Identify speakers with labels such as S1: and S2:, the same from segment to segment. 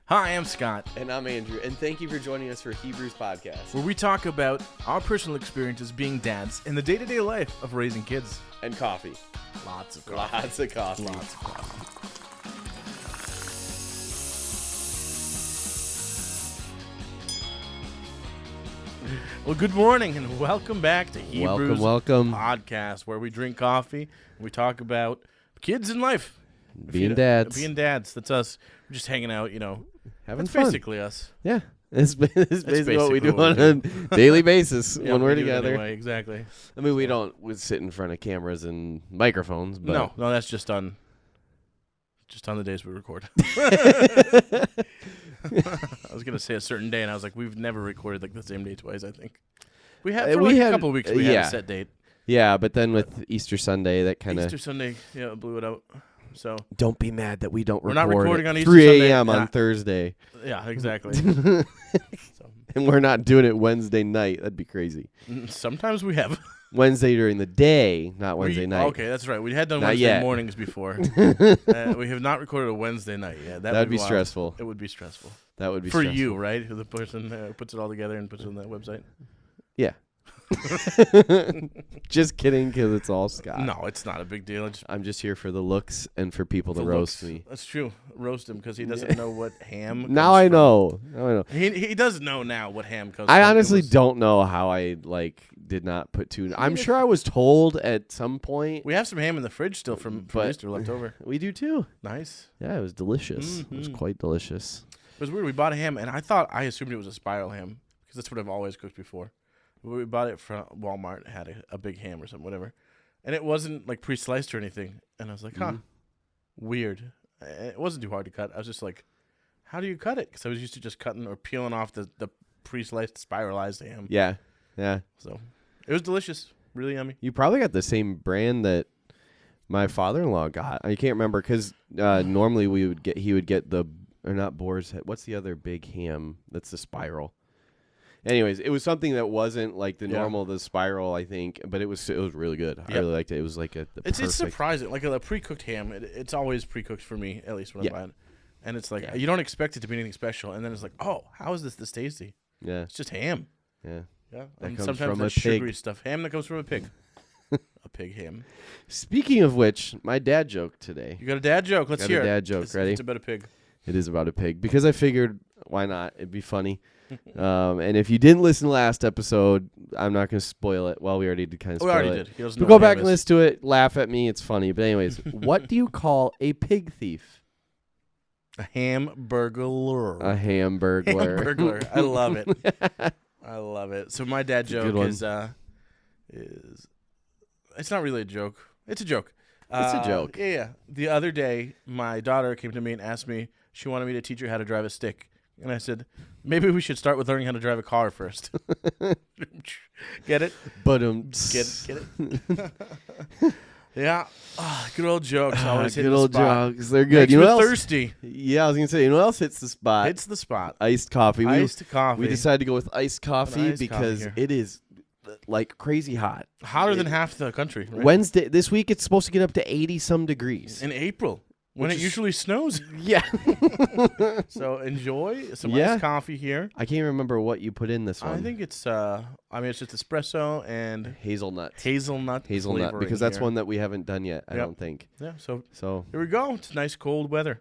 S1: Hi, I'm Scott,
S2: And I'm Andrew, and thank you for joining us for Hebrews Podcast.
S1: where we talk about our personal experiences being dads and the day-to-day life of raising kids.
S2: And coffee.
S1: Lots of
S2: Lots of coffee.
S1: Lots of coffee. Well, good morning and welcome back to Hebrews
S2: Welcome.
S1: Podcast, where we drink coffee and we talk about kids in life.
S2: Being dads.
S1: Being dads. That's us. We're just hanging out,
S2: Having
S1: That's
S2: fun.
S1: basically us.
S2: Yeah. It's basically what we do
S1: basically
S2: on a daily basis
S1: Yeah,
S2: when we're
S1: we do it
S2: together.
S1: anyway, exactly.
S2: I mean, we don't sit in front of cameras and microphones, but
S1: No, that's just on the days we record. I was gonna say a certain day, and I was like, we've never recorded like the same day twice. I think we had for a couple of weeks. We had a set date.
S2: Yeah, but then with Easter Sunday, that kind of
S1: Easter Sunday, blew it out. So
S2: don't be mad that we don't
S1: we're
S2: record
S1: not recording
S2: at
S1: on Easter
S2: 3
S1: Sunday.
S2: a.m. on Thursday.
S1: Yeah, exactly. So,
S2: And we're not doing it Wednesday night. That'd be crazy.
S1: sometimes we have
S2: Wednesday during the day, not Wednesday night.
S1: Okay, that's right. We had done
S2: Not
S1: Wednesday
S2: yet.
S1: mornings before. We have not recorded a Wednesday night yet.
S2: That'd be
S1: wild.
S2: stressful.
S1: It would be stressful
S2: That would be
S1: for
S2: stressful.
S1: you, right? Who the person puts it all together and puts it on that website.
S2: Yeah. Just kidding, because it's all Scott.
S1: No, it's not a big deal.
S2: I'm just here for the looks and for people to
S1: The
S2: roast
S1: looks.
S2: me.
S1: That's true. Roast him because he doesn't know what ham.
S2: Now
S1: comes
S2: I
S1: from.
S2: know. Now I know.
S1: He does know now what ham comes.
S2: I
S1: from.
S2: honestly
S1: It was-
S2: don't know how I did not put two. I'm sure I was told at some point.
S1: We have some ham in the fridge still from
S2: But-
S1: Easter left over.
S2: We do too.
S1: Nice.
S2: Yeah, it was delicious. It was
S1: Mhm.
S2: quite delicious.
S1: It was weird. We bought a ham, and I assumed it was a spiral ham because that's what I've always cooked before. We bought it from Walmart. It had a big ham or something, whatever, and it wasn't like pre-sliced or anything. And I was like,
S2: Mhm.
S1: weird. It wasn't too hard to cut. I was just like, how do you cut it? Because I was used to just cutting or peeling off the pre-sliced spiralized ham.
S2: Yeah. Yeah.
S1: So it was delicious, really yummy.
S2: You probably got the same brand that my father-in-law got. I can't remember because normally he would get not boar's head. What's the other big ham? That's the spiral. Anyways, it was something that wasn't like the spiral, I think, but it was really good. I really liked it. It was like
S1: It's surprising. Like a pre-cooked ham, it's always pre-cooked for me, at least when I buy it. And it's like you don't expect it to be anything special, and then it's like, oh, how is this tasty?
S2: Yeah.
S1: It's just ham.
S2: Yeah.
S1: Yeah,
S2: That
S1: and
S2: comes
S1: sometimes
S2: from
S1: that's
S2: a pig.
S1: sugary stuff. Ham that comes from a pig. A pig ham.
S2: Speaking of which, my dad joke today.
S1: You got a dad joke? Let's
S2: Got
S1: hear
S2: a
S1: it.
S2: dad joke. Ready?
S1: It's about a pig.
S2: It is about a pig because I figured why not? It'd be funny. And if you didn't listen to last episode, I'm not going to spoil it. Well, we already did kind of
S1: We
S2: spoil
S1: already
S2: it.
S1: did. He doesn't
S2: So
S1: know
S2: go
S1: what
S2: back
S1: ham
S2: and
S1: is.
S2: listen to it. Laugh at me. It's funny. But anyways, what do you call a pig thief?
S1: A ham burglar.
S2: A hamburglar.
S1: Hamburglar. I love it. I love it. So my dad
S2: a good
S1: joke
S2: one.
S1: is it's not really a joke. It's a joke.
S2: It's a joke.
S1: Yeah. The other day, my daughter came to me and asked me, she wanted me to teach her how to drive a stick. And I said, maybe we should start with learning how to drive a car first. Get it?
S2: But
S1: Get it? Yeah. Good old jokes. Always hit
S2: good
S1: the
S2: old
S1: spot.
S2: jokes. They're good.
S1: Makes
S2: You know
S1: me
S2: what else?
S1: thirsty.
S2: Yeah, I was gonna say. You know what else hits the spot?
S1: Hits the spot.
S2: Iced coffee.
S1: Iced coffee.
S2: We decided to go with iced coffee
S1: iced
S2: because
S1: coffee here.
S2: it is like crazy hot.
S1: Hotter than half the country. Right?
S2: Wednesday this week it's supposed to get up to 80 some degrees.
S1: In April, when
S2: Which
S1: it
S2: is-
S1: usually snows.
S2: Yeah.
S1: So enjoy some
S2: Yeah.
S1: iced coffee here.
S2: I can't remember what you put in this one.
S1: I think it's it's just espresso and
S2: hazelnut.
S1: hazelnut flavoring
S2: Because that's
S1: here.
S2: one that we haven't done yet, I
S1: Yep.
S2: don't think.
S1: Yeah, so
S2: So
S1: here we go. It's nice cold weather.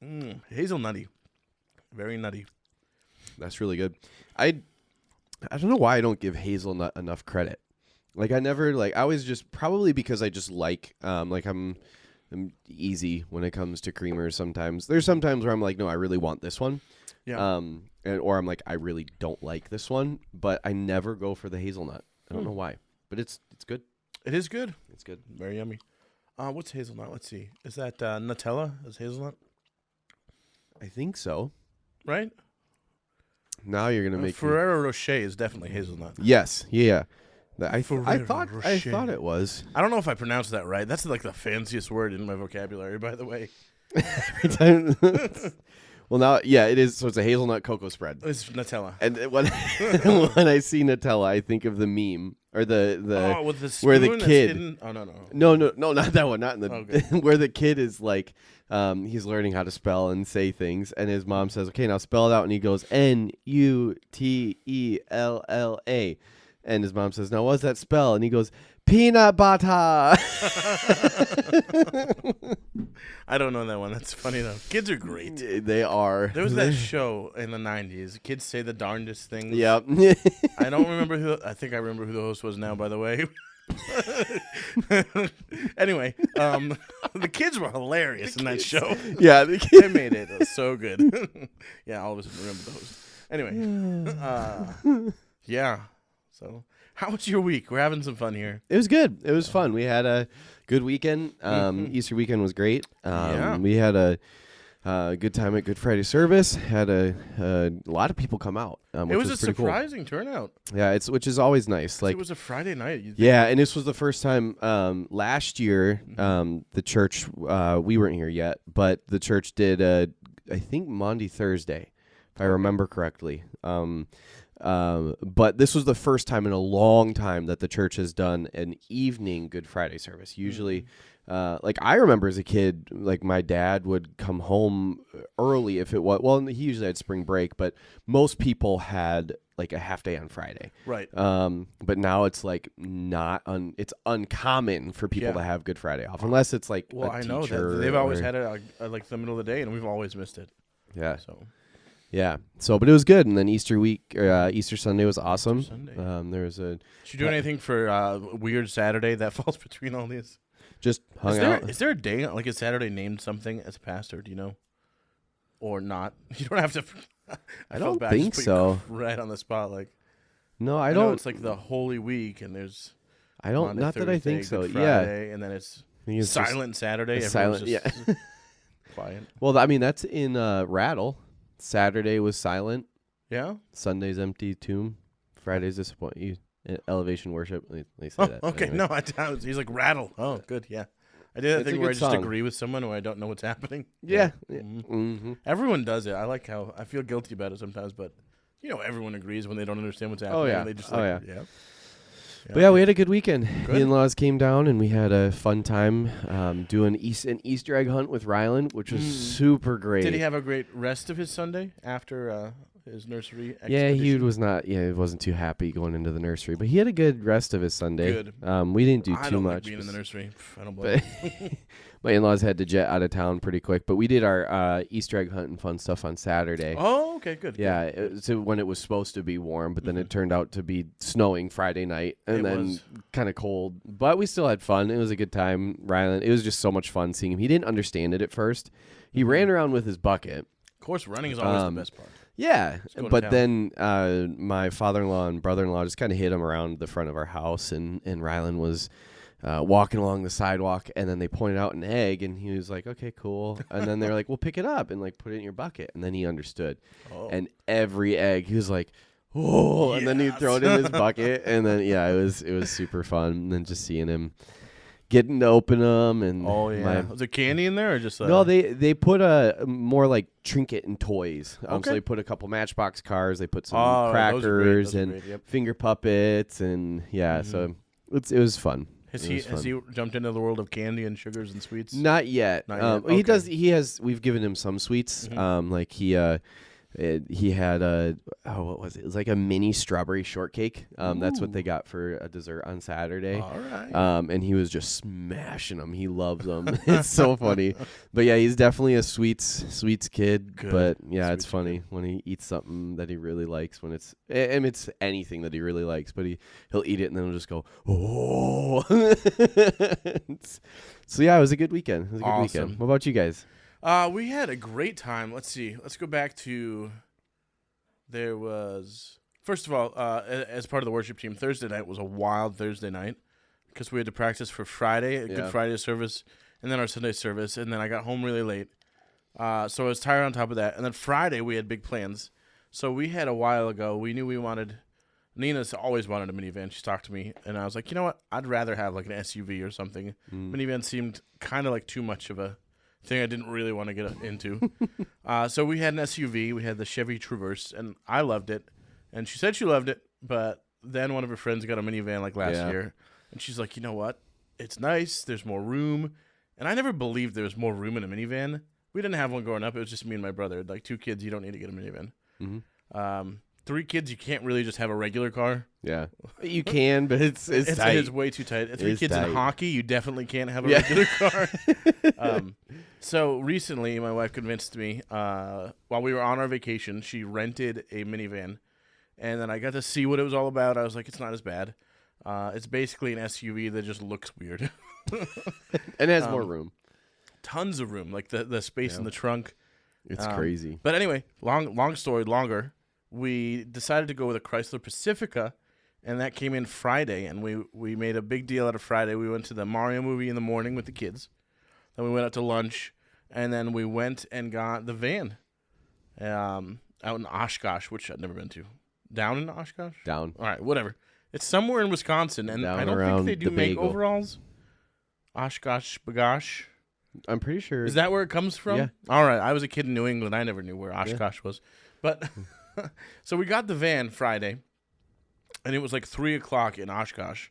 S1: Hazelnutty. Very nutty.
S2: that's really good. I don't know why I don't give hazelnut enough credit. Like I never I always just probably because I just I'm easy when it comes to creamers sometimes. There's sometimes where I'm like, no, I really want this one.
S1: Yeah.
S2: Or I'm like, I really don't like this one, but I never go for the hazelnut. I don't know why, but it's good.
S1: It is good.
S2: It's good.
S1: Very yummy. What's hazelnut? Let's see. Is that Nutella? Is hazelnut?
S2: I think so.
S1: Right?
S2: Now you're gonna make me-
S1: Ferrero Rocher is definitely hazelnut.
S2: Yes, yeah. I
S1: Ferrero
S2: thought
S1: Rocher.
S2: it was.
S1: I don't know if I pronounced that right. That's like the fanciest word in my vocabulary, by the way.
S2: Every time. Well, now, yeah, it is. So it's a hazelnut cocoa spread.
S1: It's Nutella.
S2: And when when I see Nutella, I think of the meme or the
S1: with the spoon
S2: where the kid.
S1: No,
S2: No, not that one. Not in the
S1: okay.
S2: where the kid is like, he's learning how to spell and say things, and his mom says, "Okay, now spell it out," and he goes Nutella, and his mom says, "Now what's that spell?" And he goes, "Peanut butter."
S1: I don't know that one. That's funny though. Kids are great.
S2: They are.
S1: There was that show in the 90s. Kids say the darndest things.
S2: Yep.
S1: I don't remember who. I think I remember who the host was now, by the way. Anyway, the kids were hilarious in that show.
S2: Yeah,
S1: they made it. It was so good. Yeah, all of us remember the host. Anyway, yeah. So, how was your week? We're having some fun here.
S2: It was good. It was fun. We had a good weekend. Easter weekend was great. We had a good time at Good Friday service. Had a lot of people come out.
S1: It was a
S2: cool.
S1: surprising turnout.
S2: Yeah, which is always nice. Like
S1: it was a Friday night.
S2: Yeah, and this was the first time last year. The church we weren't here yet, but the church did. I think Monday, Thursday, if I remember correctly. But this was the first time in a long time that the church has done an evening Good Friday service. Usually, like I remember as a kid, like my dad would come home early if it was, well, he usually had spring break, but most people had like a half day on Friday.
S1: Right.
S2: But now it's like it's uncommon for people to have Good Friday off unless it's like
S1: I know that they've always had it like the middle of the day and we've always missed it.
S2: Yeah.
S1: So.
S2: Yeah. So, but it was good, and then Easter Sunday was awesome. There was a.
S1: Did you do anything for Weird Saturday that falls between all these?
S2: Just hung out.
S1: Is there a day like a Saturday named something as a pastor? Do you know, or not? You don't have to.
S2: I don't think so.
S1: Right on the spot, like.
S2: No, I don't.
S1: It's like the Holy Week, and there's.
S2: I don't.
S1: Monday,
S2: not
S1: Thursday,
S2: that I think so.
S1: Good Friday, and then it's
S2: Silent
S1: Saturday.
S2: Silent. Yeah.
S1: Quiet.
S2: Well, I mean that's in Rattle. Saturday was silent.
S1: Yeah.
S2: Sunday's empty tomb. Friday's disappoint you. Elevation worship. They say that.
S1: Okay.
S2: Anyway.
S1: No, he's like Rattle. Oh, good. Yeah. I did that thing where I just agree with someone when I don't know what's happening.
S2: Yeah.
S1: Mm-hmm. Everyone does it. I like how I feel guilty about it sometimes, but everyone agrees when they don't understand what's happening.
S2: Oh yeah.
S1: They just
S2: yeah.
S1: But
S2: yeah, we had a good weekend. The in-laws came down, and we had a fun time doing an Easter egg hunt with Rylan, which was super great.
S1: Did he have a great rest of his Sunday after his nursery expedition?
S2: Yeah, he was not. Yeah, he wasn't too happy going into the nursery, but he had a good rest of his Sunday.
S1: Good.
S2: We didn't do
S1: I
S2: too
S1: don't
S2: much.
S1: Like being in the nursery. I don't blame.
S2: My in-laws had to jet out of town pretty quick, but we did our Easter egg hunt and fun stuff on Saturday.
S1: Oh, okay, good.
S2: Yeah, so when it was supposed to be warm, but then it turned out to be snowing Friday night, and then kind of cold. But we still had fun. It was a good time. Rylan, it was just so much fun seeing him. He didn't understand it at first. He ran around with his bucket.
S1: Of course, running is always the best part.
S2: Yeah, but then my father-in-law and brother-in-law just kind of hit him around the front of our house, and Rylan was walking along the sidewalk, and then they pointed out an egg, and he was like, okay, cool. And then they were like, well, pick it up and like put it in your bucket. And then he understood. Oh. And every egg, he was like, oh, and then he'd throw it in his bucket. And then, yeah, it was super fun. And then just seeing him getting to open them. And
S1: was there candy in there or just
S2: no, they put a more like trinket and toys.
S1: Okay.
S2: So they put a couple Matchbox cars, they put some crackers and finger puppets, and so it was fun.
S1: Has he jumped into the world of candy and sugars and sweets?
S2: Not yet. He does. He has. We've given him some sweets. Like he had what was it? It was like a mini strawberry shortcake. That's what they got for a dessert on Saturday.
S1: All right.
S2: And he was just smashing them. He loves them. It's so funny. But yeah, he's definitely a sweets kid.
S1: Good.
S2: But yeah, it's funny when he eats something that he really likes. When it's anything that he really likes, but he'll eat it and then he'll just go, oh. So yeah, it was a good weekend. It was a good weekend. What about you guys?
S1: We had a great time. Let's see. Let's go back to. There was first of all, as part of the worship team, Thursday night was a wild Thursday night because we had to practice for Friday, Good Friday service, and then our Sunday service, and then I got home really late, so I was tired on top of that. And then Friday we had big plans. So we had a while ago. We knew we wanted. Nina's always wanted a minivan. She's talked to me, and I was like, you know what? I'd rather have like an SUV or something. Minivan seemed kind of like too much of a thing I didn't really want to get into. So we had an SUV. We had the Chevy Traverse, and I loved it. And she said she loved it, but then one of her friends got a minivan like last year, and she's like, you know what? It's nice. There's more room. And I never believed there was more room in a minivan. We didn't have one growing up. It was just me and my brother. Like 2 kids, you don't need to get a minivan.
S2: Mm-hmm.
S1: 3 kids, you can't really just have a regular car.
S2: Yeah, you can, but it's tight.
S1: It's way too tight. 3 kids
S2: tight.
S1: in hockey, you definitely can't have a regular car. So recently, my wife convinced me, while we were on our vacation, she rented a minivan, and then I got to see what it was all about. I was like, it's not as bad. It's basically an SUV that just looks weird.
S2: And has more room.
S1: Tons of room, like the space in the trunk.
S2: It's crazy.
S1: But anyway, long story longer. We decided to go with a Chrysler Pacifica, and that came in Friday, and we made a big deal out of Friday. We went to the Mario movie in the morning with the kids. Then we went out to lunch, and then we went and got the van out in Oshkosh, which I'd never been to. Down in Oshkosh?
S2: Down.
S1: All right, whatever. It's somewhere in Wisconsin, and
S2: Down
S1: I don't
S2: around
S1: think they do
S2: the
S1: make
S2: bagel.
S1: overalls. Oshkosh, Bagosh.
S2: I'm pretty sure.
S1: Is that where it comes from?
S2: Yeah.
S1: All right. I was a kid in New England. I never knew where Oshkosh was. But so we got the van Friday, and it was like 3 o'clock in Oshkosh,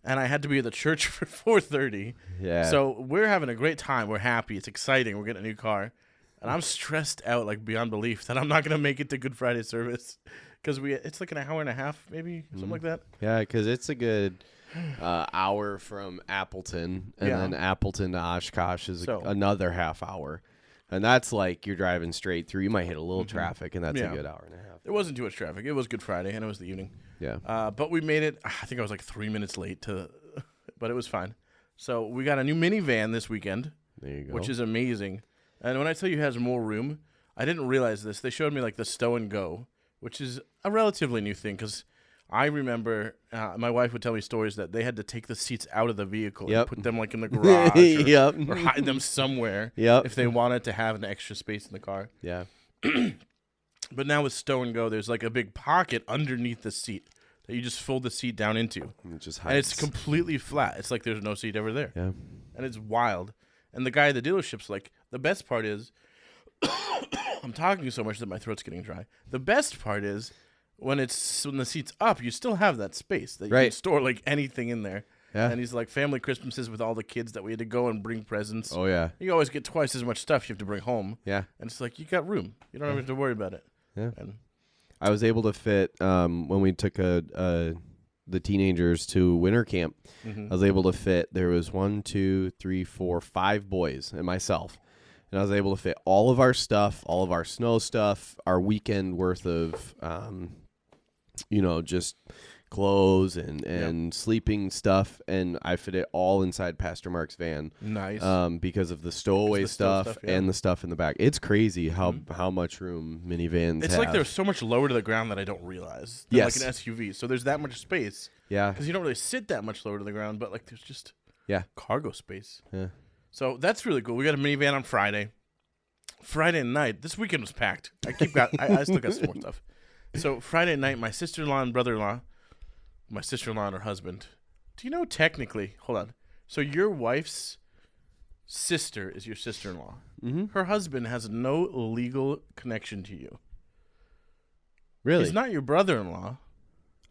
S1: and I had to be at the church for 4:30.
S2: Yeah.
S1: So we're having a great time. We're happy. It's exciting. We're getting a new car, and I'm stressed out like beyond belief that I'm not gonna make it to Good Friday service because it's like an hour and a half, maybe something like that.
S2: Yeah, because it's a good hour from Appleton, and then Appleton to Oshkosh is another half hour. And that's like you're driving straight through. You might hit a little traffic, and that's a good hour and a half.
S1: There wasn't too much traffic. It was Good Friday, and it was the evening.
S2: Yeah.
S1: But we made it. I think I was like 3 minutes late but it was fine. So we got a new minivan this weekend.
S2: There you go.
S1: Which is amazing. And when I tell you it has more room, I didn't realize this. They showed me like the stow and go, which is a relatively new thing because I remember my wife would tell me stories that they had to take the seats out of the vehicle and put them like in the garage or hide them somewhere if they wanted to have an extra space in the car.
S2: Yeah.
S1: But now with stow and go, there's like a big pocket underneath the seat that you just fold the seat down into.
S2: And
S1: it's completely flat. It's like there's no seat ever there.
S2: Yeah.
S1: And it's wild. And the guy at the dealership's like, the best part is, I'm talking so much that my throat's getting dry. The best part is when the seat's up, you still have that space that you can store like anything in there. Yeah. And he's like, family Christmases with all the kids that we had to go and bring presents.
S2: Oh, yeah.
S1: You always get twice as much stuff you have to bring home.
S2: Yeah.
S1: And it's like, you got room. You don't have to worry about it.
S2: Yeah.
S1: And
S2: I was able to fit, when we took the teenagers to winter camp, I was able to fit, there was 1, 2, 3, 4, 5 boys and myself. And I was able to fit all of our stuff, all of our snow stuff, our weekend worth of, just clothes and sleeping stuff, and I fit it all inside Pastor Mark's van.
S1: Nice.
S2: Because of the stowaway stuff and the stuff in the back. It's crazy how much room minivans
S1: It's
S2: have.
S1: like they're so much lower to the ground that I don't realize. They're like an SUV, so there's that much space.
S2: Yeah.
S1: Because you don't really sit that much lower to the ground, but like there's just cargo space.
S2: Yeah.
S1: So that's really cool. We got a minivan on Friday. Friday night, this weekend was packed. I still got some more stuff. So Friday night, my sister-in-law and brother-in-law, my sister-in-law and her husband. Do you know technically? Hold on. So your wife's sister is your sister-in-law. Mm-hmm. Her husband has no legal connection to you.
S2: Really?
S1: He's not your brother-in-law.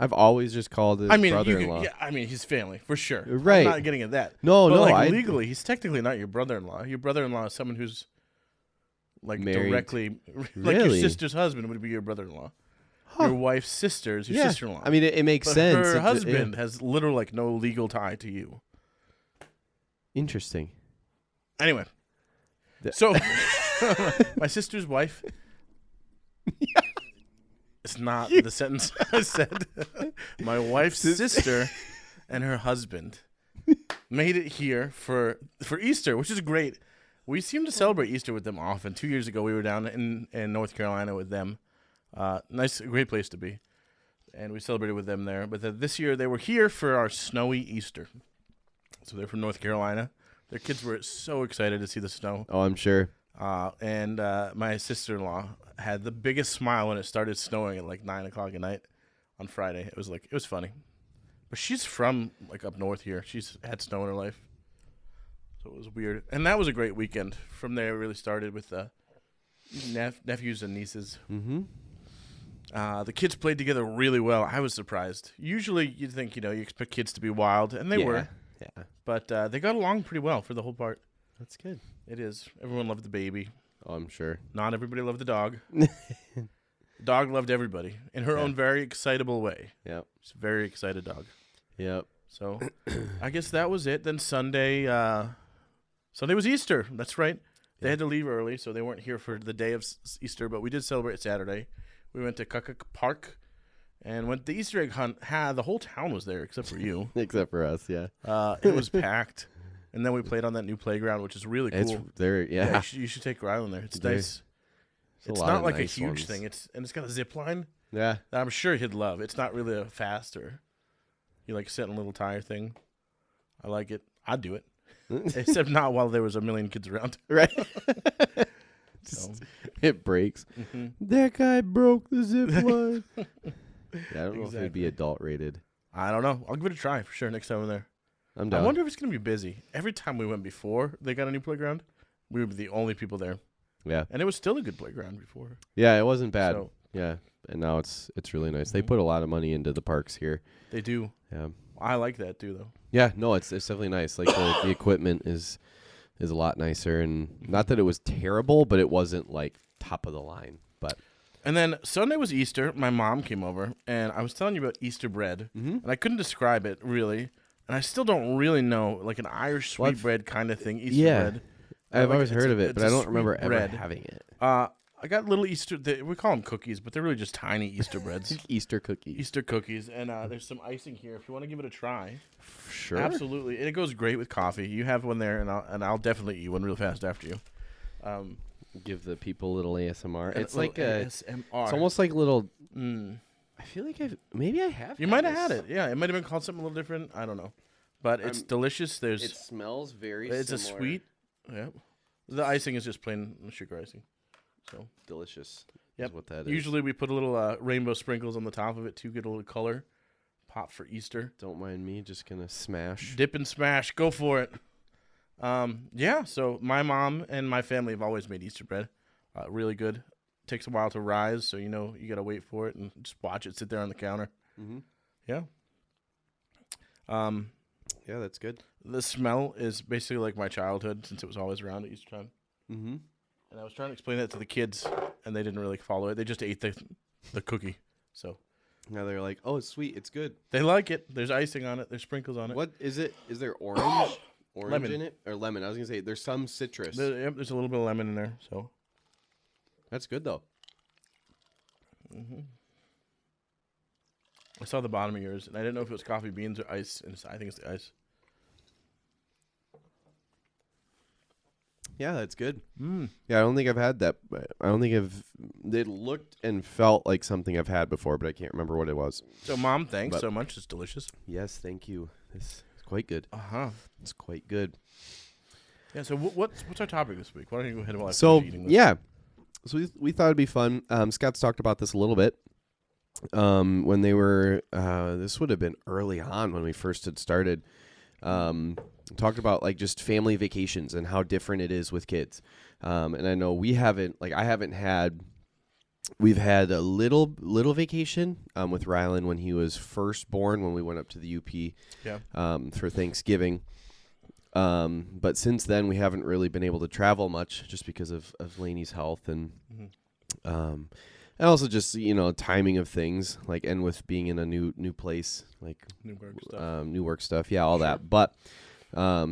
S2: I've always just called it brother-in-law.
S1: His family for sure.
S2: Right.
S1: I'm not getting at that.
S2: No.
S1: Legally, he's technically not your brother-in-law. Your brother-in-law is someone who's like
S2: married.
S1: Directly, like your sister's husband would be your brother-in-law. Huh. Your wife's sister is your sister-in-law.
S2: I mean, it makes sense.
S1: Her husband has literally like no legal tie to you.
S2: Interesting.
S1: Anyway, so my sister's wife. It's not the sentence I said. My wife's sister and her husband made it here for Easter, which is great. We seem to celebrate Easter with them often. 2 years ago, we were down in North Carolina with them. Great place to be. And we celebrated with them there. But this year, they were here for our snowy Easter. So they're from North Carolina. Their kids were so excited to see the snow.
S2: Oh, I'm sure.
S1: And my sister-in-law had the biggest smile when it started snowing at like 9 o'clock at night on Friday. It was funny. But she's from like up north here. She's had snow in her life. So it was weird. And that was a great weekend. From there, it really started with nephews and nieces.
S2: Mm-hmm.
S1: The kids played together really well. I was surprised. Usually, you think, you expect kids to be wild, and they were.
S2: Yeah.
S1: But they got along pretty well for the whole part.
S2: That's good.
S1: It is. Everyone loved the baby.
S2: Oh, I'm sure.
S1: Not everybody loved the dog. The dog loved everybody in her own very excitable way.
S2: Yep.
S1: She's a very excited dog.
S2: Yep.
S1: So I guess that was it. Then Sunday was Easter. That's right. They had to leave early, so they weren't here for the day of Easter, but we did celebrate Saturday. We went to Kukuk Park and went to the Easter egg hunt. The whole town was there except for you.
S2: Except for us, yeah.
S1: It was packed. And then we played on that new playground, which is really cool.
S2: It's there, yeah.
S1: You should take Rylan there. It's nice. It's
S2: a
S1: not
S2: lot
S1: like
S2: of nice
S1: a huge
S2: ones.
S1: thing. It's got a zip line
S2: Yeah.
S1: that I'm sure he'd love. It's not really a fast or you like sit in a little tire thing. I like it. I'd do it. Except not while there was a million kids around.
S2: Right.
S1: So.
S2: It breaks.
S1: Mm-hmm.
S2: That guy broke the zip line. Yeah, I don't know if it'd be
S1: Exactly.
S2: adult rated.
S1: I don't know. I'll give it a try for sure next time I'm there.
S2: I'm down.
S1: I wonder if it's going to be busy. Every time we went before they got a new playground, we were the only people there.
S2: Yeah.
S1: And it was still a good playground before.
S2: Yeah, it wasn't bad.
S1: So,
S2: Yeah. And now it's really nice. They
S1: Mhm.
S2: put a lot of money into the parks here.
S1: they do.
S2: Yeah.
S1: I like that too, though.
S2: Yeah, no, it's definitely nice. Like the equipment is a lot nicer, and not that it was terrible, but it wasn't like top of the line. But
S1: And then Sunday was Easter. My mom came over, and I was telling you about Easter bread, and I couldn't describe it really, and I still don't really know, like an Irish sweetbread kind of thing. Easter bread.
S2: I've
S1: Like
S2: always heard of it,
S1: it's
S2: but I
S1: a
S2: don't
S1: sweet
S2: remember ever
S1: bread.
S2: having it.
S1: I got little Easter. We call them cookies, but they're really just tiny Easter breads.
S2: Easter cookies.
S1: Easter cookies, and there's some icing here if you want to give it a try.
S2: Sure.
S1: Absolutely, and it goes great with coffee. You have one there, and I'll definitely eat one real fast after you.
S2: Give the people a little ASMR.
S1: And
S2: It's
S1: a
S2: like
S1: little
S2: a.
S1: ASMR.
S2: It's almost like little.
S1: Mm.
S2: I feel like maybe I have.
S1: You might have had it. Yeah, it might have been called something a little different. I don't know, but it's delicious.
S2: It smells very.
S1: It's
S2: similar.
S1: a sweet. Yeah, the icing is just plain sugar icing. So
S2: Delicious.
S1: Yep.
S2: Is what that is.
S1: usually we put a little rainbow sprinkles on the top of it to get a little color. Pop for Easter.
S2: Don't mind me. Just gonna smash.
S1: Dip and smash. Go for it. Yeah. So my mom and my family have always made Easter bread. Really good. Takes a while to rise, so you gotta wait for it and just watch it sit there on the counter.
S2: Mm-hmm.
S1: Yeah.
S2: Yeah, that's good.
S1: The smell is basically like my childhood since it was always around at Easter time.
S2: Mm-hmm.
S1: And I was trying to explain that to the kids, and they didn't really follow it. They just ate the cookie. So
S2: Now they're like, oh, it's sweet. It's good.
S1: they like it. There's icing on it. There's sprinkles on it.
S2: What is it? Is there orange
S1: Lemon.
S2: in it or lemon? I was gonna say there's some citrus.
S1: There's a little bit of lemon in there. So
S2: That's good though.
S1: I saw the bottom of yours, and I didn't know if it was coffee beans or ice. And I think it's the ice.
S2: Yeah, that's good.
S1: Mm.
S2: Yeah, I don't think I've had that. I don't think It looked and felt like something I've had before, but I can't remember what it was.
S1: So, Mom, thanks
S2: But-
S1: so much. It's delicious.
S2: Yes, thank you. It's quite good.
S1: Uh-huh.
S2: It's quite good.
S1: Yeah, so what's our topic this week? Why don't you go ahead while I
S2: So
S1: finish eating this?
S2: yeah, so we thought it'd be fun. Scott's talked about this a little bit. When they were, this would have been early on when we first had started. Talked about like just family vacations and how different it is with kids. And I know we've had a little vacation with Rylan when he was first born, when we went up to the UP for Thanksgiving. But since then we haven't really been able to travel much just because of Lainey's health and and also just timing of things, like, and with being in a new place, like new work stuff, yeah, all that. But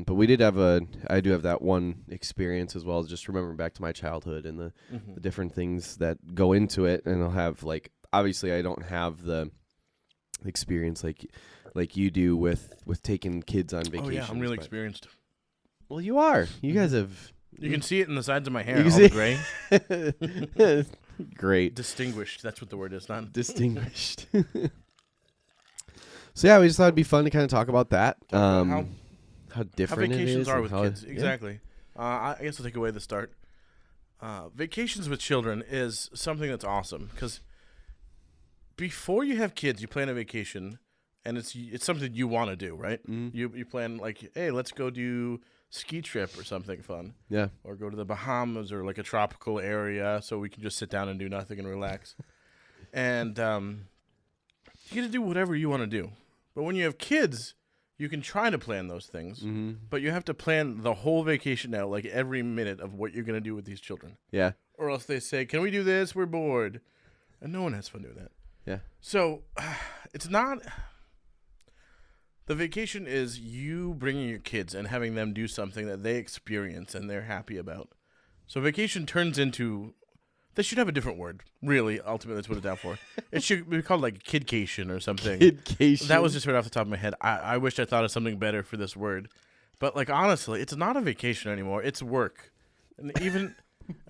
S2: we did have I do have that one experience as well, just remembering back to my childhood and the different things that go into it. And I'll have, like, obviously I don't have the experience like you do with taking kids on vacation.
S1: Oh yeah, I'm really experienced.
S2: Well, you are. You guys have.
S1: You can see it in the sides of my hair.
S2: You can
S1: All
S2: see-
S1: gray.
S2: Great.
S1: Distinguished. That's what the word is. Not
S2: Distinguished. So yeah, we just thought it'd be fun to kind of talk about that.
S1: how
S2: How different
S1: vacations
S2: it is
S1: are
S2: and
S1: with
S2: how-
S1: kids.
S2: yeah.
S1: Exactly. I guess I'll take away the start. Vacations with children is something that's awesome because before you have kids, you plan a vacation, and it's something you want to do, right?
S2: Mhm.
S1: You plan like, hey, let's go do ski trip or something fun.
S2: Yeah.
S1: Or go to the Bahamas or like a tropical area so we can just sit down and do nothing and relax. And you get to do whatever you want to do. But when you have kids, you can try to plan those things.
S2: Mm-hmm.
S1: But you have to plan the whole vacation out, like every minute of what you're going to do with these children.
S2: Yeah.
S1: Or else they say, can we do this? We're bored. And no one has fun doing that.
S2: Yeah.
S1: So it's not... The vacation is you bringing your kids and having them do something that they experience and they're happy about. So vacation turns into... They should have a different word. Really, ultimately, that's what it's down for. It should be called like kidcation or something.
S2: Kidcation.
S1: That was just right off the top of my head. I wish I thought of something better for this word. But like honestly, it's not a vacation anymore. It's work. And even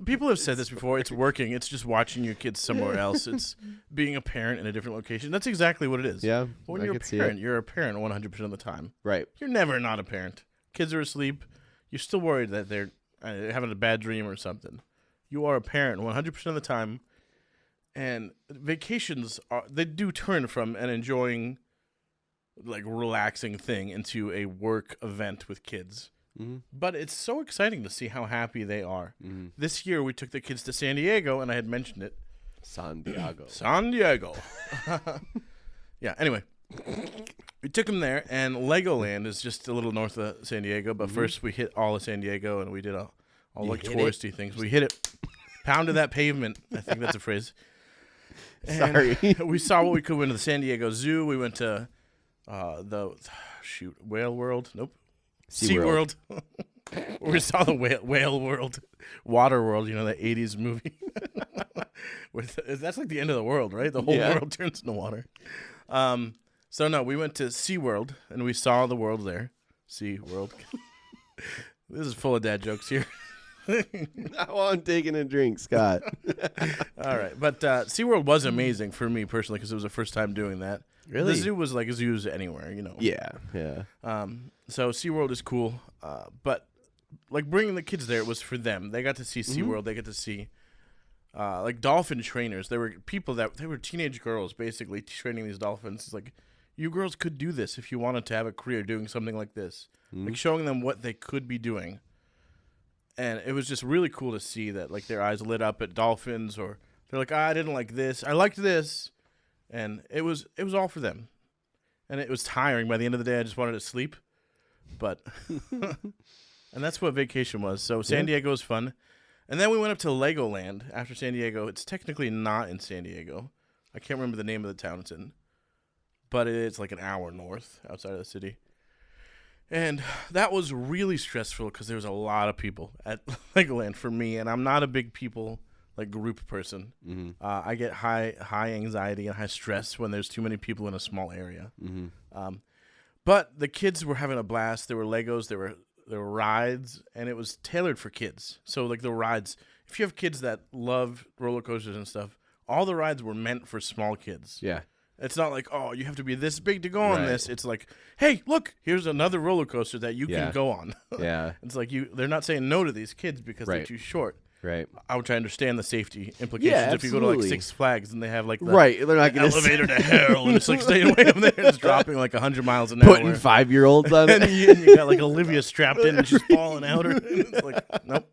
S1: people have said this before. It's working. It's just watching your kids somewhere else. It's being a parent in a different location. That's exactly what it is.
S2: Yeah.
S1: But when you're a parent, you're a parent 100% of the time.
S2: Right.
S1: You're never not a parent. Kids are asleep. You're still worried that they're having a bad dream or something. You are a parent 100% of the time. And vacations, they do turn from an enjoying, like, relaxing thing into a work event with kids.
S2: Mm-hmm.
S1: But it's so exciting to see how happy they are.
S2: Mm-hmm.
S1: This year, we took the kids to San Diego, and I had mentioned it.
S2: San Diego.
S1: San Diego. Yeah, anyway. We took them there, and Legoland is just a little north of San Diego. But first, we hit all of San Diego, and we did all like touristy things. We hit it. Pounded that pavement. I think that's a phrase. And
S2: sorry.
S1: We saw what we could. We went to the San Diego Zoo. We went to Whale World. Nope. Sea World. We saw the Whale World. Water World, you know, that 80s movie. That's like the end of the world, right? The whole world turns into water. So, no, we went to Sea World, and we saw the world there. Sea World. This is full of dad jokes here.
S2: Now I'm taking a drink, Scott.
S1: All right. But SeaWorld was amazing for me personally because it was the first time doing that.
S2: Really?
S1: The zoo was like zoos anywhere, you know.
S2: Yeah, yeah.
S1: So SeaWorld is cool. But like bringing the kids there, it was for them. They got to see SeaWorld. They got to see like dolphin trainers. There were people they were teenage girls basically training these dolphins. It's like, you girls could do this if you wanted to have a career doing something like this. Like showing them what they could be doing. And it was just really cool to see that, like, their eyes lit up at dolphins, or they're like, I didn't like this. I liked this. And it was all for them. And it was tiring. By the end of the day, I just wanted to sleep. But, and that's what vacation was. So San Diego was fun. And then we went up to Legoland after San Diego. It's technically not in San Diego. I can't remember the name of the town it's in. But it's like an hour north outside of the city. And that was really stressful because there was a lot of people at Legoland for me, and I'm not a big people, like, group person.
S2: Mm-hmm.
S1: I get high anxiety and high stress when there's too many people in a small area.
S2: Mm-hmm.
S1: But the kids were having a blast. There were Legos, there were rides, and it was tailored for kids. So, like, the rides, if you have kids that love roller coasters and stuff, all the rides were meant for small kids.
S2: Yeah.
S1: It's not like, oh, you have to be this big to go on this. It's like, hey, look, here's another roller coaster that you can go on.
S2: Yeah.
S1: It's like they're not saying no to these kids because they're too short.
S2: Right.
S1: I would try to understand the safety implications if you go to like Six Flags and they have like the
S2: they're not gonna
S1: elevator to hell and it's like staying away from there and it's dropping like 100 miles an hour.
S2: Putting 5-year-olds on it.
S1: And you got like Olivia strapped in and she's falling out. And it's like, nope.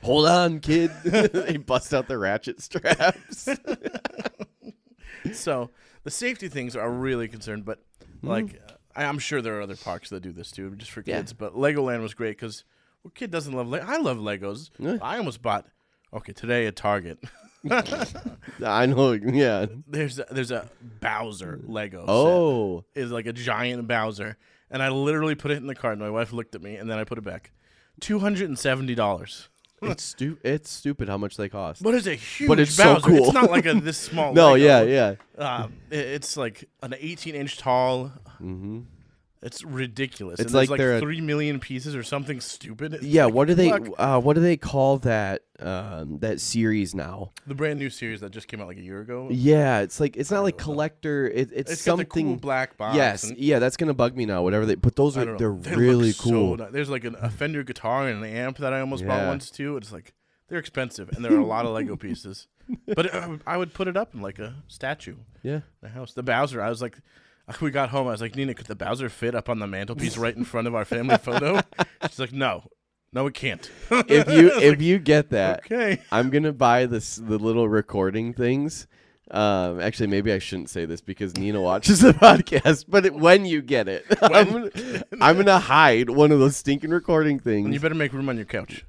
S2: Hold on, kid. They bust out the ratchet straps.
S1: So the safety things are really concerned, but like I'm sure there are other parks that do this too, just for kids. But Legoland was great because what kid doesn't love I love Legos.
S2: Yeah.
S1: I almost bought today at Target.
S2: I know. Yeah.
S1: There's a Bowser Lego.
S2: Oh,
S1: set. It's like a giant Bowser, and I literally put it in the cart. And my wife looked at me, and then I put it back. $270.
S2: It's stupid how much they cost.
S1: But it's a huge
S2: but it's
S1: Bowser.
S2: So cool.
S1: It's not like this small
S2: No,
S1: Lego.
S2: yeah.
S1: It's like an 18-inch tall.
S2: Mm-hmm.
S1: It's ridiculous.
S2: It's
S1: and
S2: like
S1: there's 3 million pieces or something stupid.
S2: Yeah, what do they call that that series now?
S1: The brand new series that just came out like a year ago.
S2: Yeah, it's not like collector. It's something
S1: got the cool black box.
S2: Yes, yeah, that's gonna bug me now. Whatever but those are they're really cool.
S1: There's like a Fender guitar and an amp that I almost bought once too. It's like they're expensive and there are a lot of Lego pieces. But I would put it up in like a statue.
S2: Yeah,
S1: the house. The Bowser. I was like, We got home. I was like, Nina, could the Bowser fit up on the mantelpiece right in front of our family photo? She's like, no, it can't.
S2: If you get that,
S1: okay,
S2: I'm gonna buy the little recording things. Actually, maybe I shouldn't say this because Nina watches the podcast. But when you get it, I'm gonna hide one of those stinking recording things.
S1: And you better make room on your couch.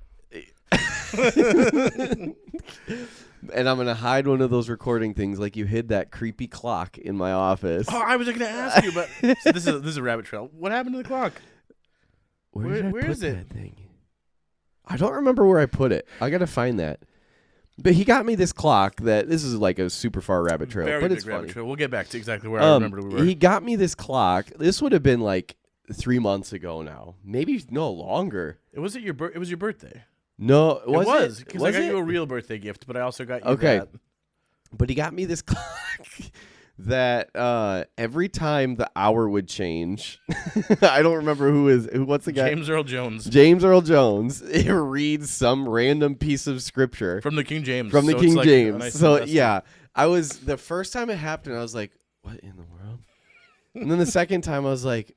S2: And I'm going to hide one of those recording things like you hid that creepy clock in my office.
S1: Oh, I was going to ask you, but so this is a rabbit trail. What happened to the clock?
S2: Where is
S1: it?
S2: That thing? I don't remember where I put it. I got to find that. But he got me this clock that this is like a super far rabbit trail.
S1: Very
S2: but
S1: big
S2: it's
S1: rabbit
S2: funny.
S1: trail. We'll get back to exactly where I remember we were.
S2: He got me this clock. This would have been like 3 months ago now. Maybe no longer.
S1: It was your birthday.
S2: No,
S1: it was because I got you a real birthday gift, but I also got you that.
S2: But he got me this clock that every time the hour would change, I don't remember what's the guy?
S1: James Earl Jones.
S2: James Earl Jones. It reads some random piece of scripture
S1: from the King James.
S2: From the King
S1: like
S2: James.
S1: nice
S2: so yeah, the first time it happened, I was like, "What in the world?" And then the second time, I was like,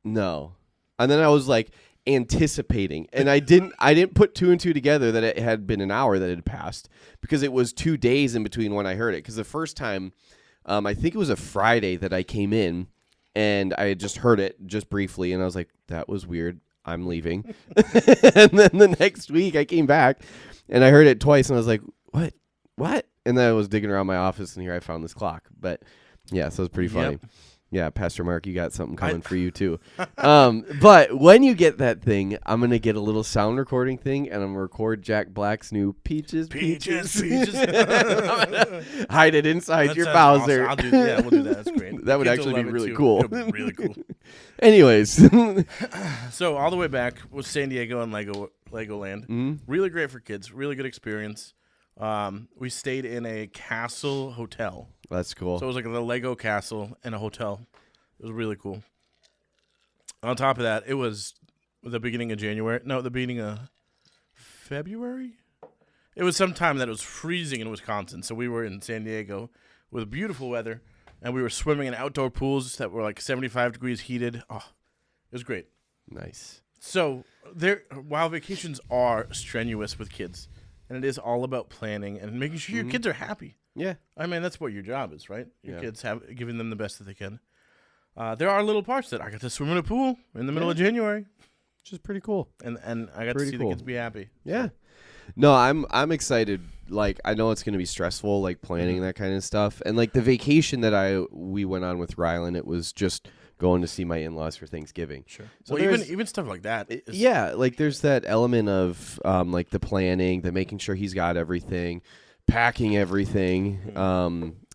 S2: "No," and then I was like anticipating, and I didn't put 2 and 2 together that it had been an hour that had passed because it was 2 days in between when I heard it. Because the first time, I think it was a Friday that I came in and I had just heard it just briefly, and I was like, that was weird, I'm leaving. And then the next week I came back and I heard it twice, and I was like, what? And then I was digging around my office, and here I found this clock. But yeah, so it was pretty funny.
S1: Yep.
S2: Yeah, Pastor Mark, you got something coming for you too. But when you get that thing, I'm going to get a little sound recording thing, and I'm going to record Jack Black's new Peaches. Hide it inside your Bowser.
S1: Awesome. We'll do that. That's great.
S2: That would actually be really cool.
S1: It would be really cool.
S2: Anyways.
S1: So all the way back was San Diego and Legoland.
S2: Mm-hmm.
S1: Really great for kids. Really good experience. We stayed in a castle hotel.
S2: That's cool.
S1: So it was like the Lego castle and a hotel. It was really cool. On top of that, it was the beginning of January. No, the beginning of February? It was sometime that it was freezing in Wisconsin. So we were in San Diego with beautiful weather, and we were swimming in outdoor pools that were like 75 degrees heated. Oh, it was great.
S2: Nice.
S1: So while vacations are strenuous with kids, and it is all about planning and making sure your kids are happy.
S2: Yeah.
S1: I mean, that's what your job is, right? Your kids giving them the best that they can. There are little parts that I got to swim in a pool in the middle of January,
S2: which is pretty cool.
S1: And I got to see the kids be happy.
S2: Yeah. No, I'm excited. Like, I know it's going to be stressful, like planning that kind of stuff. And like the vacation that we went on with Rylan, it was just going to see my in-laws for Thanksgiving.
S1: Sure.
S2: So
S1: well, even stuff like that.
S2: Like there's that element of like the planning, the making sure he's got everything, packing everything.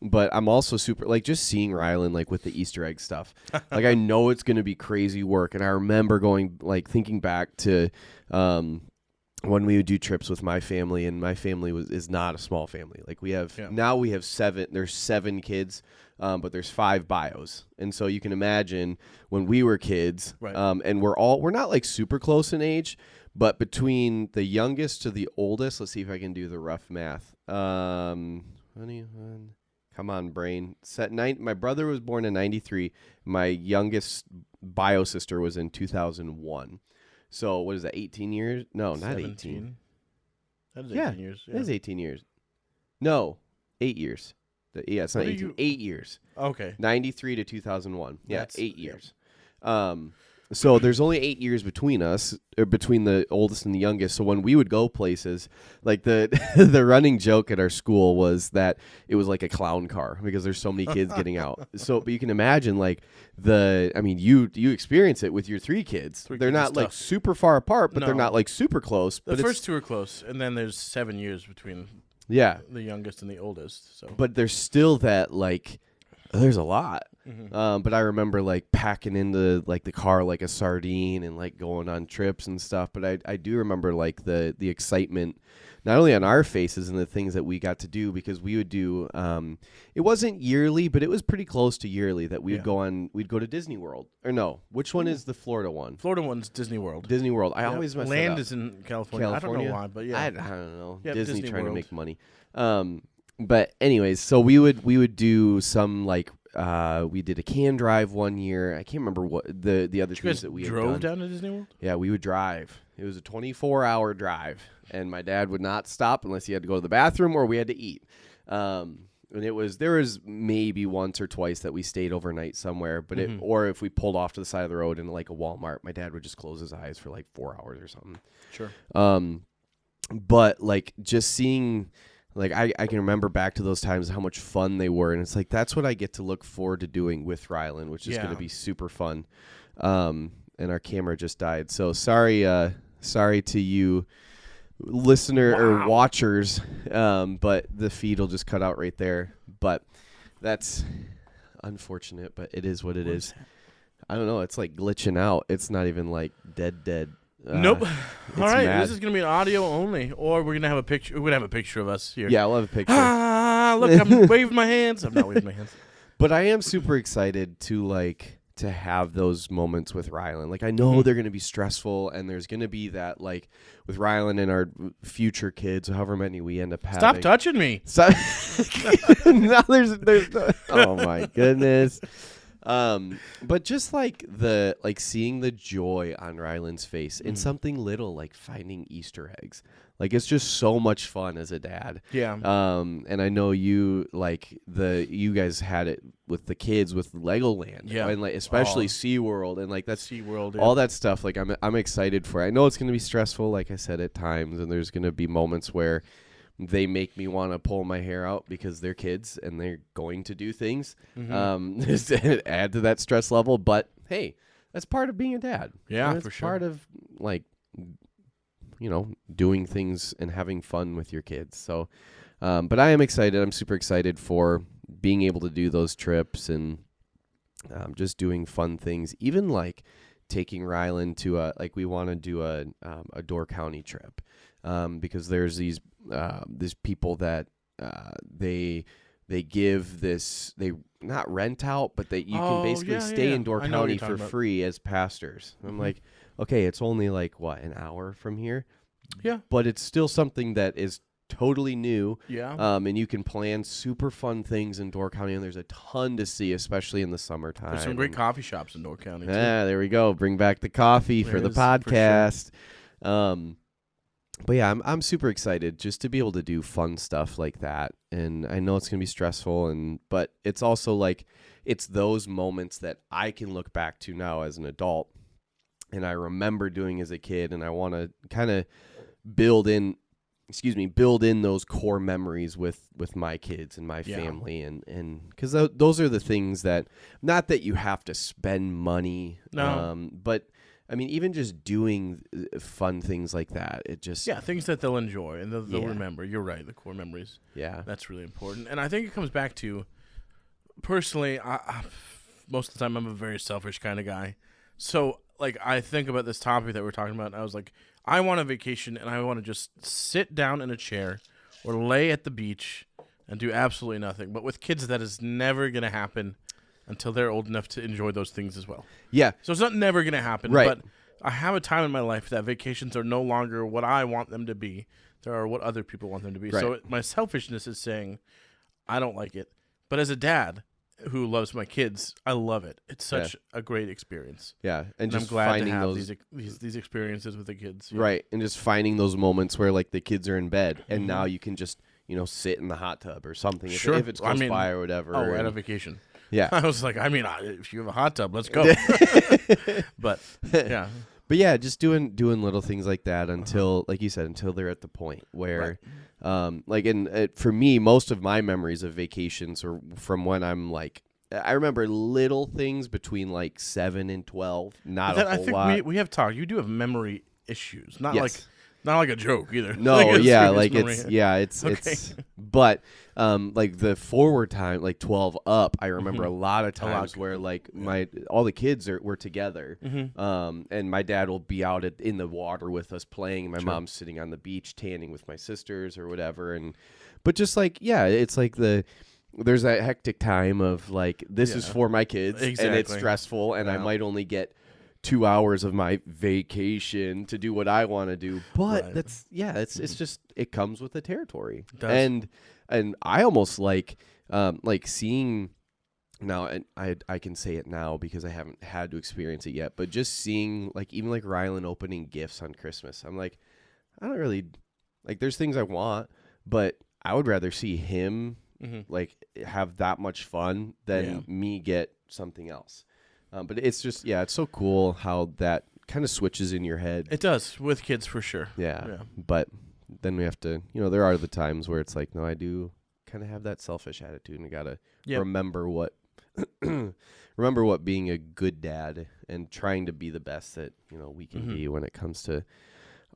S2: But I'm also super like just seeing Rylan like with the Easter egg stuff. Like I know it's going to be crazy work, and I remember thinking back to when we would do trips with my family, and my family is not a small family. Like now we have 7. There's 7 kids. But there's 5 bios, and so you can imagine when we were kids,
S1: right.
S2: And we're not like super close in age, but between the youngest to the oldest, let's see if I can do the rough math. 21, come on, brain. My brother was born in 93. My youngest bio sister was in 2001. So what is that? 18 years? No, not 18.
S1: That is 18 years.
S2: Yeah, it is 18 years. No, 8 years. Yeah, it's not 18. 8 years.
S1: Okay.
S2: 93 to 2001. Yeah,
S1: that's
S2: 8 years. So there's only 8 years between us, or between the oldest and the youngest. So when we would go places, like the the running joke at our school was that it was like a clown car because there's so many kids getting out. So, but you can imagine you experience it with your 3 kids. They're not like super far apart, but they're not like super close.
S1: The first 2 are close, and then there's 7 years between.
S2: Yeah,
S1: the youngest and the oldest. So,
S2: but there's still that like, there's a lot. But I remember like packing into like the car like a sardine and like going on trips and stuff. But I do remember like the excitement, not only on our faces and the things that we got to do, because we would do. It wasn't yearly, but it was pretty close to yearly that we would go on. We'd go to Disney World, or no? Which one is the Florida one?
S1: Florida one's Disney World.
S2: Disney World. I always mess
S1: Land
S2: that up.
S1: is in California. I don't know why, but yeah,
S2: I don't know.
S1: Yeah,
S2: Disney trying
S1: World.
S2: to make money. But anyways, so we would do some like we did a can drive one year. I can't remember what the other things that we
S1: drove down to Disney World.
S2: Yeah, we would drive. It was a 24-hour drive, and my dad would not stop unless he had to go to the bathroom or we had to eat. And there was maybe once or twice that we stayed overnight somewhere, but or if we pulled off to the side of the road in like a Walmart, my dad would just close his eyes for like 4 hours or something.
S1: Sure.
S2: But like just seeing, like I can remember back to those times how much fun they were, and it's like that's what I get to look forward to doing with Rylan, which is going to be super fun. And our camera just died, so sorry to you, listener or watchers, but the feed will just cut out right there. But that's unfortunate, but it is what it is. I don't know. It's like glitching out. It's not even like dead.
S1: Nope. All right, this is gonna be an audio only, or we're gonna have a picture. We're gonna have a picture of us here.
S2: Yeah, we'll have a picture.
S1: Look, I'm waving my hands. I'm not waving my hands.
S2: But I am super excited to have those moments with Rylan. Like I know they're gonna be stressful, and there's gonna be that like with Rylan and our future kids, however many we end up having.
S1: Stop touching me.
S2: Now there's oh my goodness. But just like seeing the joy on Rylan's face in something little like finding Easter eggs, like it's just so much fun as a dad.
S1: Yeah.
S2: And I know you guys had it with the kids with Legoland, and like especially SeaWorld, and like that's
S1: SeaWorld,
S2: all that stuff. Like I'm excited for it. I know it's gonna be stressful, like I said at times, and there's gonna be moments where they make me want to pull my hair out because they're kids and they're going to do things. Just to add to that stress level. But hey, that's part of being a dad.
S1: Yeah,
S2: that's
S1: for sure.
S2: Part of like, doing things and having fun with your kids. So, but I am excited. I'm super excited for being able to do those trips and just doing fun things. Even like taking Rylan to we want to do a Door County trip. Because there's these people that they give this, they not rent out, but that you can basically stay in Door County for free as pastors. I'm like, okay, it's only like an hour from here, but it's still something that is totally new. And you can plan super fun things in Door County, and there's a ton to see, especially in the summertime.
S1: There's some great coffee shops in Door County too.
S2: Yeah, there we go. Bring back the coffee for the podcast. For sure. But yeah, I'm super excited just to be able to do fun stuff like that. And I know it's going to be stressful, but it's also like it's those moments that I can look back to now as an adult and I remember doing as a kid, and I want to kind of build in those core memories with my kids and my family, and because those are the things that, not that you have to spend money, but I mean, even just doing fun things like that, it just...
S1: Yeah, things that they'll enjoy and they'll remember. You're right, the core memories.
S2: Yeah.
S1: That's really important. And I think it comes back to, personally, I most of the time I'm a very selfish kind of guy. So, like, I think about this topic that we're talking about, and I was like, I want a vacation, and I want to just sit down in a chair or lay at the beach and do absolutely nothing. But with kids, that is never going to happen until they're old enough to enjoy those things as well.
S2: Yeah.
S1: So it's not never going to happen.
S2: Right.
S1: But I have a time in my life that vacations are no longer what I want them to be. They are what other people want them to be.
S2: Right.
S1: So my selfishness is saying, I don't like it. But as a dad who loves my kids, I love it. It's such a great experience.
S2: Yeah. And just
S1: I'm glad
S2: finding
S1: to have
S2: those
S1: these experiences with the kids. Yeah.
S2: Right. And just finding those moments where like the kids are in bed and now you can just, sit in the hot tub or something if it's close by or whatever.
S1: Oh, at a vacation.
S2: Yeah.
S1: I was like, if you have a hot tub, let's go. But yeah.
S2: But yeah, just doing little things like that until, like you said, until they're at the point where, for me, most of my memories of vacations are from when I'm like, I remember little things between like 7 and 12, not a whole lot.
S1: I think we have talked. You do have memory issues, not like a joke either.
S2: No, but like the forward time, like 12 up, I remember a lot of times where like all the kids were together, and my dad will be out in the water with us playing, and my mom's sitting on the beach tanning with my sisters or whatever, but just like it's like there's that hectic time of like this is for my kids, and it's stressful, and I might only get 2 hours of my vacation to do what I want to do, but it's just, it comes with the territory. And I almost like seeing now, and I can say it now because I haven't had to experience it yet, but just seeing like even like Rylan opening gifts on Christmas, I'm like, I don't really like. There's things I want, but I would rather see him like have that much fun than me get something else. But it's just it's so cool how that kind of switches in your head.
S1: It does with kids for sure.
S2: Yeah. But then we have to, there are the times where it's like, no, I do kind of have that selfish attitude, and we gotta remember what being a good dad and trying to be the best that we can be when it comes to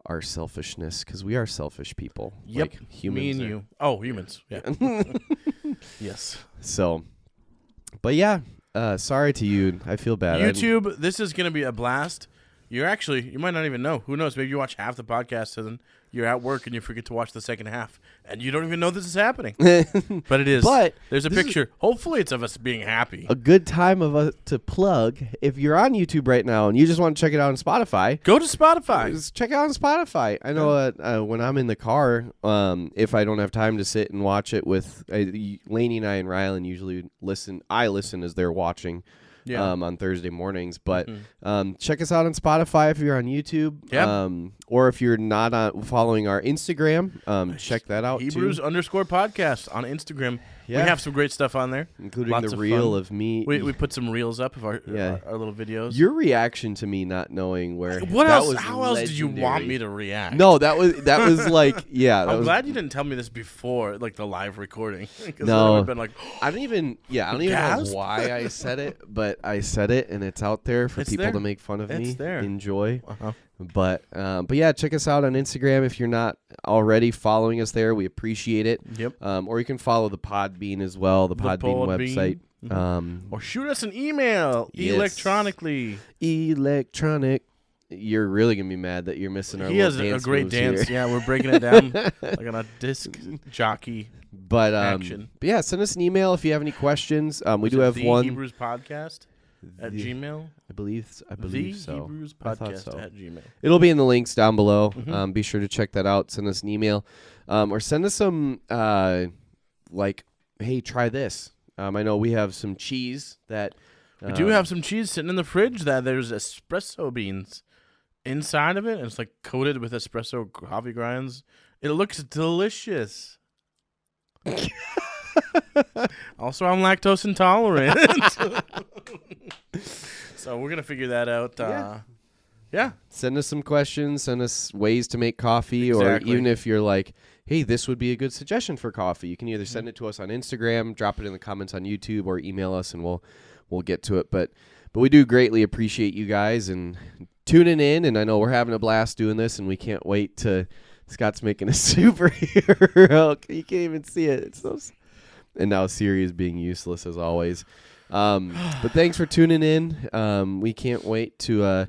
S2: our selfishness, because we are selfish people.
S1: Yep,
S2: like humans.
S1: Me and you. Oh, humans. Yeah. Yes.
S2: So, but sorry to you. I feel bad.
S1: YouTube, this is gonna be a blast. You might not even know. Who knows? Maybe you watch half the podcast and then you're at work and you forget to watch the second half, and you don't even know this is happening. But it is. But there's a picture. Hopefully, it's of us being happy.
S2: A good time of us to plug. If you're on YouTube right now and you just want to check it out on Spotify,
S1: go to Spotify.
S2: Just check it out on Spotify. I know when I'm in the car, if I don't have time to sit and watch it with Lainey and I and Rylan usually listen. I listen as they're watching. On Thursday mornings, but check us out on Spotify if you're on YouTube, or if you're not following our Instagram, check that out.
S1: Hebrews_podcast on Instagram. We have some great stuff on there,
S2: including the reel of me.
S1: We put some reels up of our little videos.
S2: Your reaction to me not knowing where
S1: what else? How else did you want me to react?
S2: No, that was like
S1: I'm glad you didn't tell me this before, like the live recording.
S2: No,
S1: I would have been like,
S2: I don't even know why I said it, but I said it, and it's out there for people to make fun of me. Enjoy. But check us out on Instagram if you're not already following us there. We appreciate it.
S1: Yep.
S2: Or you can follow the Podbean as well, the Podbean website.
S1: Or shoot us an email electronically.
S2: Electronic. You're really gonna be mad that you're missing our.
S1: He has a great dance.
S2: Here.
S1: Yeah, we're breaking it down like on a disc jockey.
S2: But
S1: action.
S2: But send us an email if you have any questions. We do have one.
S1: Hebrews podcast at Gmail.
S2: I believe so.
S1: Hebrews podcast at Gmail.
S2: It'll be in the links down below. Be sure to check that out. Send us an email, or send us some hey, try this. I know we have some cheese that
S1: we do have some cheese sitting in the fridge that there's espresso beans inside of it, and it's like coated with espresso coffee grinds. It looks delicious. Also, I'm lactose intolerant. So we're going to figure that out.
S2: Send us some questions. Send us ways to make coffee. Or even if you're like, hey, this would be a good suggestion for coffee, you can either send it to us on Instagram, drop it in the comments on YouTube, or email us, and we'll get to it. But we do greatly appreciate you guys and tuning in. And I know we're having a blast doing this, and we can't wait to... Scott's making a superhero. You can't even see it. It's so... And now Siri is being useless as always. But thanks for tuning in. We can't wait to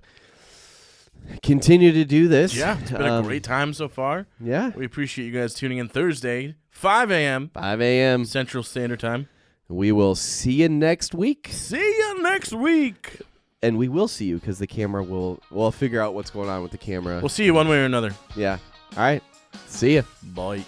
S2: continue to do this.
S1: Yeah, it's been a great time so far.
S2: Yeah.
S1: We appreciate you guys tuning in Thursday, 5 a.m.
S2: 5 a.m.
S1: Central Standard Time.
S2: We will see you next week.
S1: See you next week.
S2: And we will see you because the camera we'll figure out what's going on with the camera.
S1: We'll see you one way or another.
S2: Yeah. All right. See ya.
S1: Bye.